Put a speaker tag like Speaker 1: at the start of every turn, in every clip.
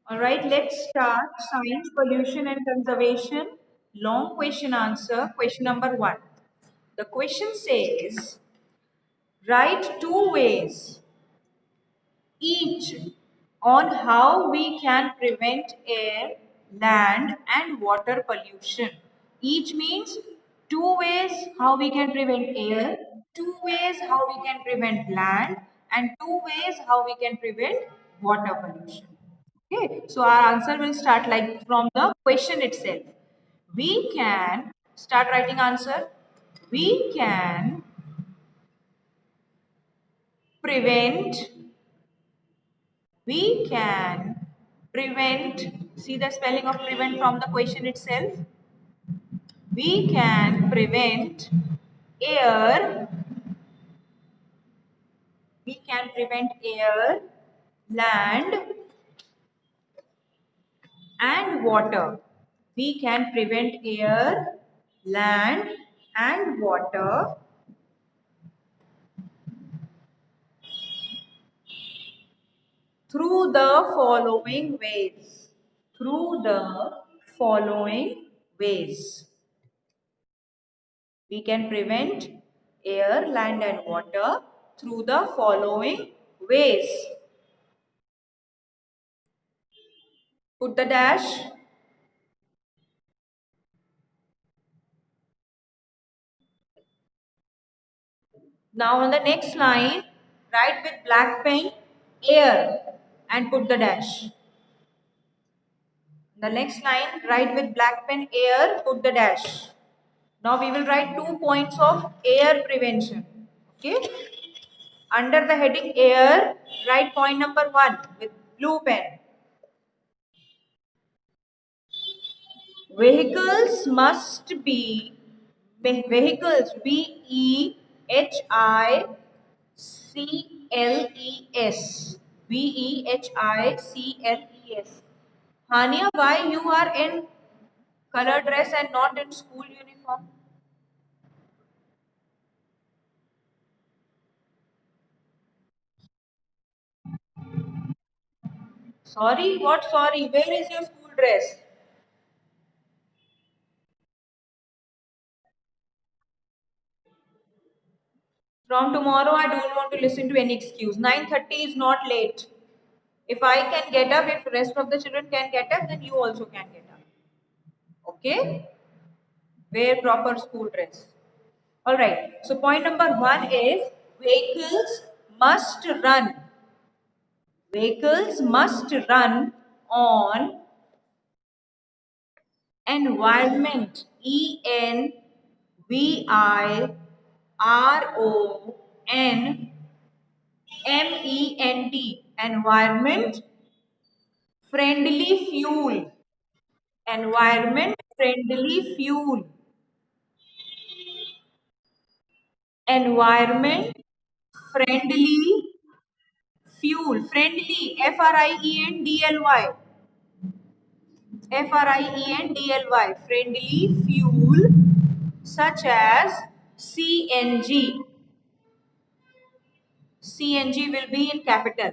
Speaker 1: All right, let's start science, pollution and conservation. Long question answer. Question number 1. The question says, write two ways each on how we can prevent air, land and water pollution. Each means two ways how we can prevent air, two ways how we can prevent land and two ways how we can prevent water pollution. Okay, so our answer will start like from the question itself. We can start writing answer. We can prevent we can prevent, see the spelling of prevent from the question itself. We can prevent air, we can prevent air, land and water. We can prevent air, land and water through the following ways. Through the following ways. We can prevent air, land and water through the following ways. Put the dash. Now on the next line, write with black pen air and put the dash. The next line, write with black pen air, put the dash. Now we will write 2 points of air prevention. Okay. Under the heading air, write point number 1 with blue pen. Vehicles must be vehicles vehicles vehicles. Hania, why you are in color dress and not in school uniform? Sorry, what sorry? Where is your school dress? From tomorrow, I don't want to listen to any excuse. 9:30 is not late. If I can get up, if rest of the children can get up, then you also can get up. Okay? Wear proper school dress. All right. So point number 1 is vehicles must run. Vehicles must run on environment. ENVIRONMENT. Environment friendly fuel. Environment friendly fuel. Environment friendly fuel. Friendly. FRIENDLY. FRIENDLY. Friendly fuel such as CNG. CNG will be in capital.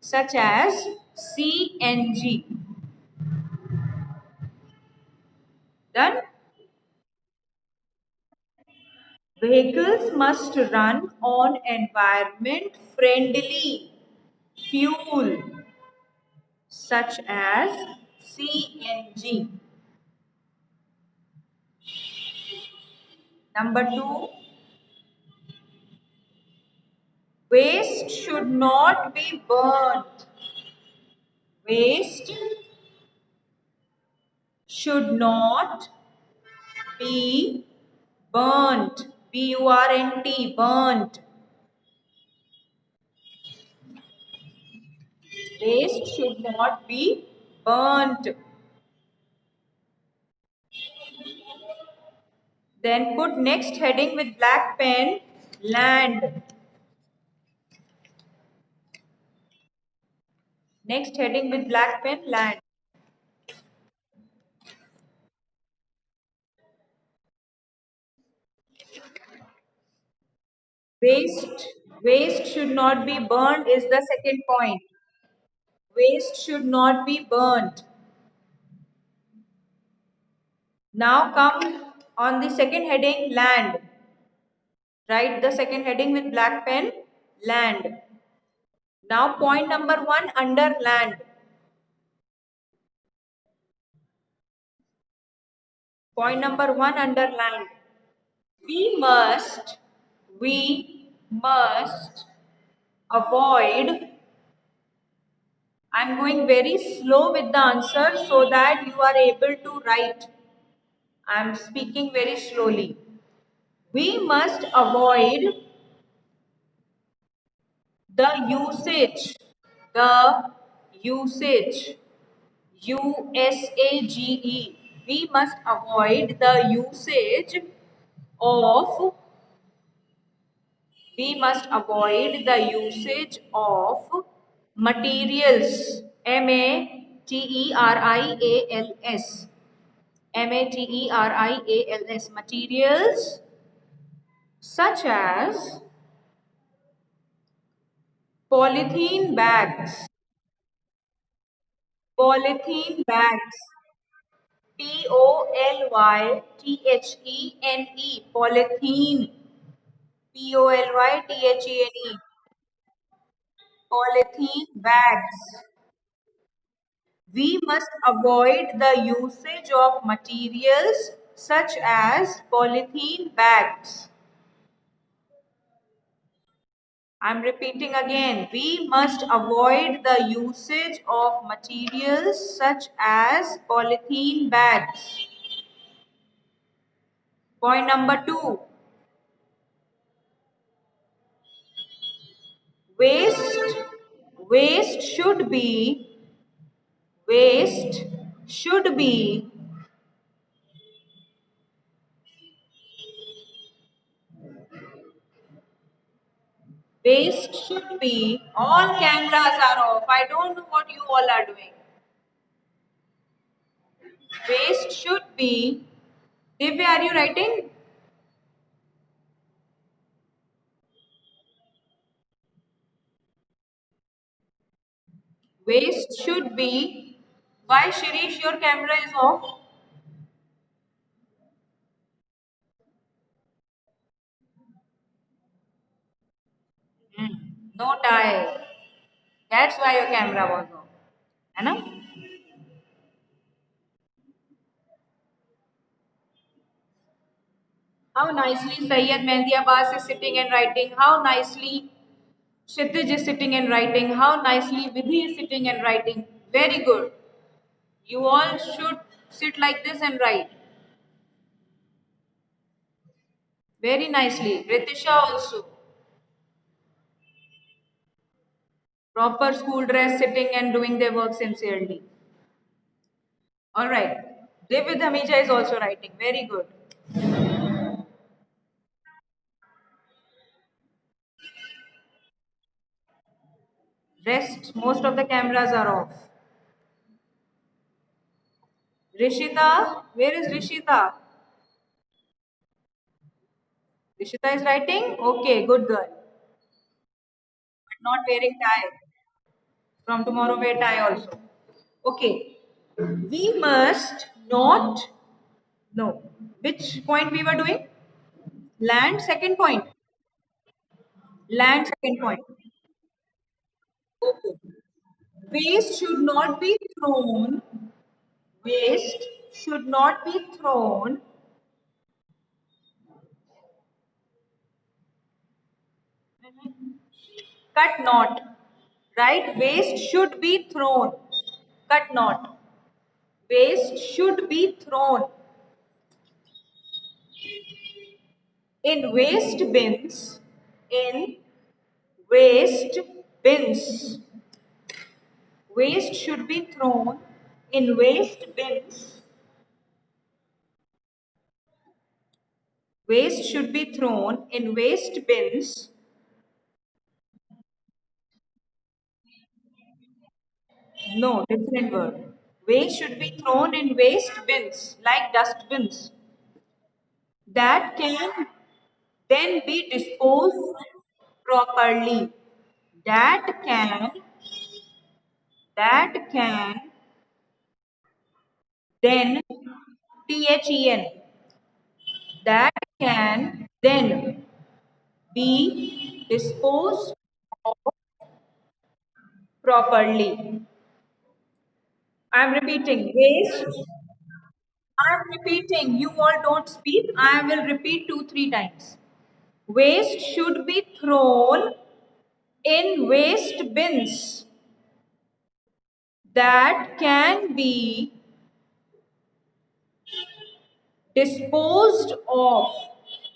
Speaker 1: Such as CNG. Done? Vehicles must run on environment friendly fuel such as CNG. Number 2, waste should not be burnt. Waste should not be burnt. BURNT, burnt. Waste should not be burnt. Then put next heading with black pen, land. Next heading with black pen, land. Waste should not be burned is the second point. Waste should not be burnt. Now come on the second heading, land. Write the second heading with black pen, land. Now point number 1 under land. Point number 1 under land. We must, we must avoid. I'm going very slow with the answer so that you are able to write. I'm speaking very slowly. We must avoid the usage, the usage, USAGE. We must avoid the usage of, we must avoid the usage of materials, materials, materials, materials such as polythene bags, polythene bags, polythene, polythene, polythene, polythene bags. We must avoid the usage of materials such as polythene bags. I'm repeating again. We must avoid the usage of materials such as polythene bags. Point number 2. Waste, waste should be, waste should be, waste should be, all cameras are off. I don't know what you all are doing. Waste should be, Divya, are you writing? Waste should be, why Shirish, your camera is off? No tie. That's why your camera was off. है ना? How nicely Sayyid Mehdi Abbas is sitting and writing. How nicely Kshitij is sitting and writing. How nicely Vidhi is sitting and writing. Very good. You all should sit like this and write. Very nicely. Ritisha also. Proper school dress, sitting and doing their work sincerely. Alright. David Hamija is also writing. Very good. Rest, most of the cameras are off. Rishita, where is Rishita? Rishita is writing? Okay, good girl. But not wearing tie. From tomorrow wear tie also. Okay. We must not, no. Which point we were doing? Land, second point. Land, second point. Okay. Waste should not be thrown. Waste should not be thrown. Cut not. Right? Waste should be thrown. Cut not. Waste should be thrown in waste bins. In waste bins. Waste should be thrown in waste bins. Waste should be thrown in waste bins. No, different word. Waste should be thrown in waste bins, like dustbins, that can then be disposed properly. That can that can then THEN that can then be disposed of properly. I am repeating waste. I am repeating. You all don't speak. I will repeat 2-3 times. Waste should be thrown in waste bins that can be disposed of.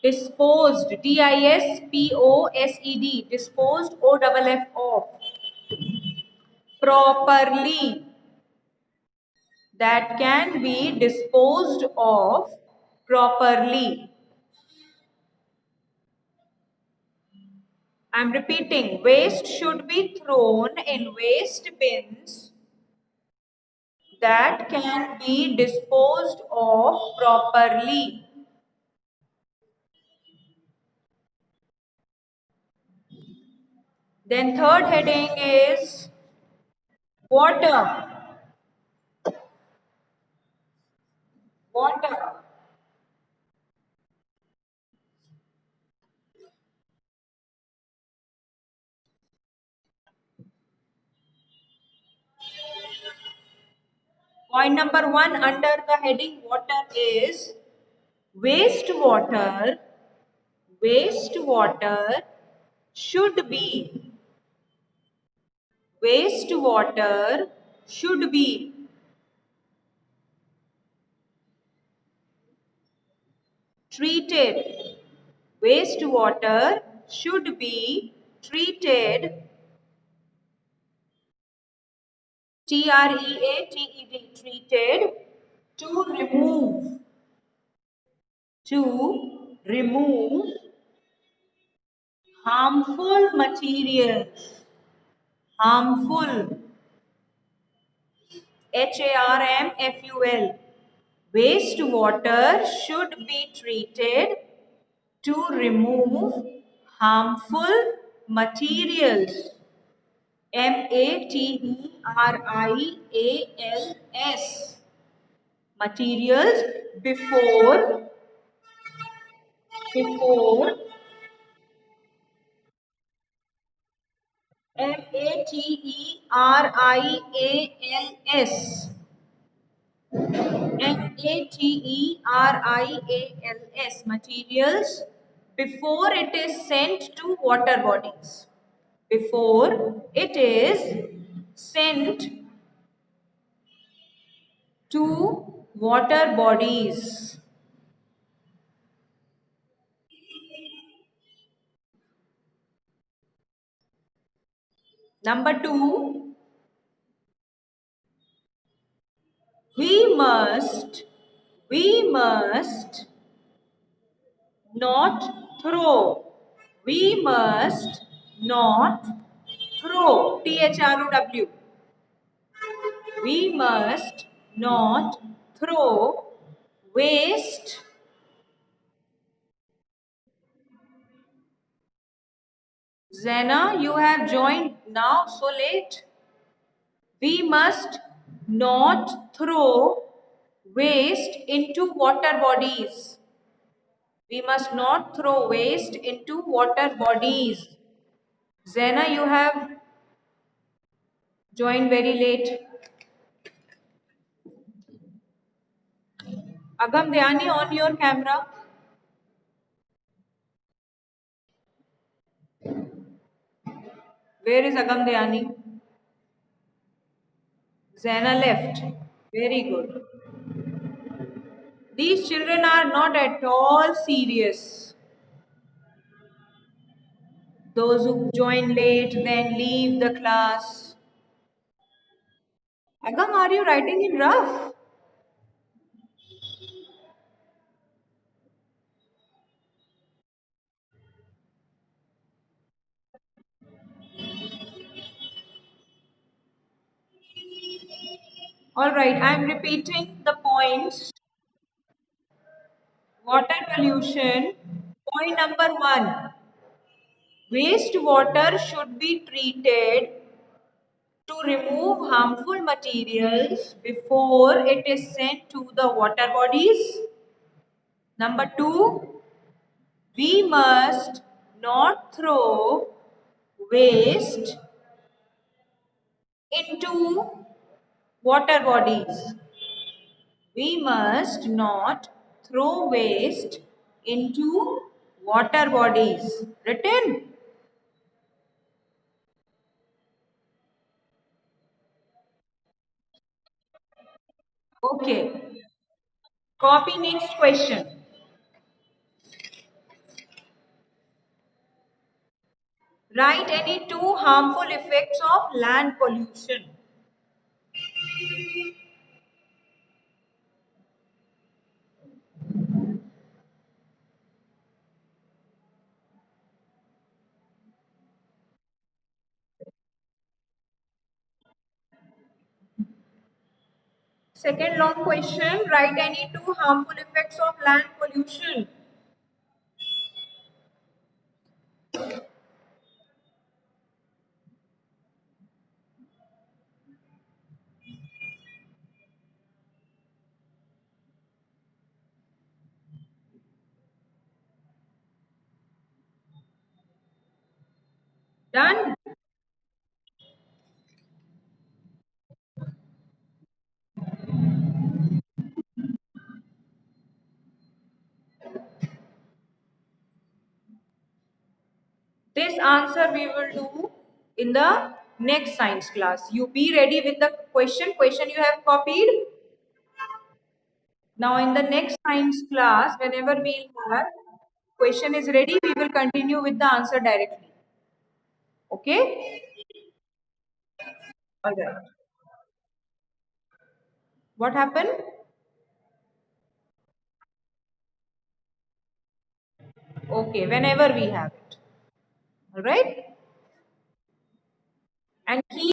Speaker 1: Disposed. DISPOSED. Disposed OFF of. Properly. That can be disposed of properly. I'm repeating, waste should be thrown in waste bins that can be disposed of properly. Then third heading is water. Water. Point number 1 under the heading water is wastewater. Wastewater should be. Wastewater should be treated. Wastewater should be treated. TREATED. Treated to remove harmful materials. Harmful. HARMFUL. Wastewater should be treated to remove harmful materials. MATERIALS. Materials before MATERIALS. Materials before it is sent to water bodies. Before it is sent to water bodies. Number 2, we must not throw. We must not throw. THROW. We must not throw waste. Zena, you have joined now so late. We must not throw waste into water bodies. We must not throw waste into water bodies. Zena, you have joined very late. Agam Dhyani, on your camera. Where is Agam Dhyani? Zena left. Very good. These children are not at all serious. Those who join late then leave the class. Agam, are you writing in rough? Alright, I am repeating the points. Water pollution. Point number 1. Wastewater should be treated to remove harmful materials before it is sent to the water bodies. Number 2, we must not throw waste into water bodies. We must not throw waste into water bodies. Written? Okay. Copy next question. Write any two harmful effects of land pollution. Second long question. Write any two harmful effects of land pollution. Done? This answer we will do in the next science class. You be ready with the question. Question you have copied. Now in the next science class, whenever we have question is ready, we will continue with the answer directly. Okay? Alright. What happened? Okay, whenever we have it. Alright? And keep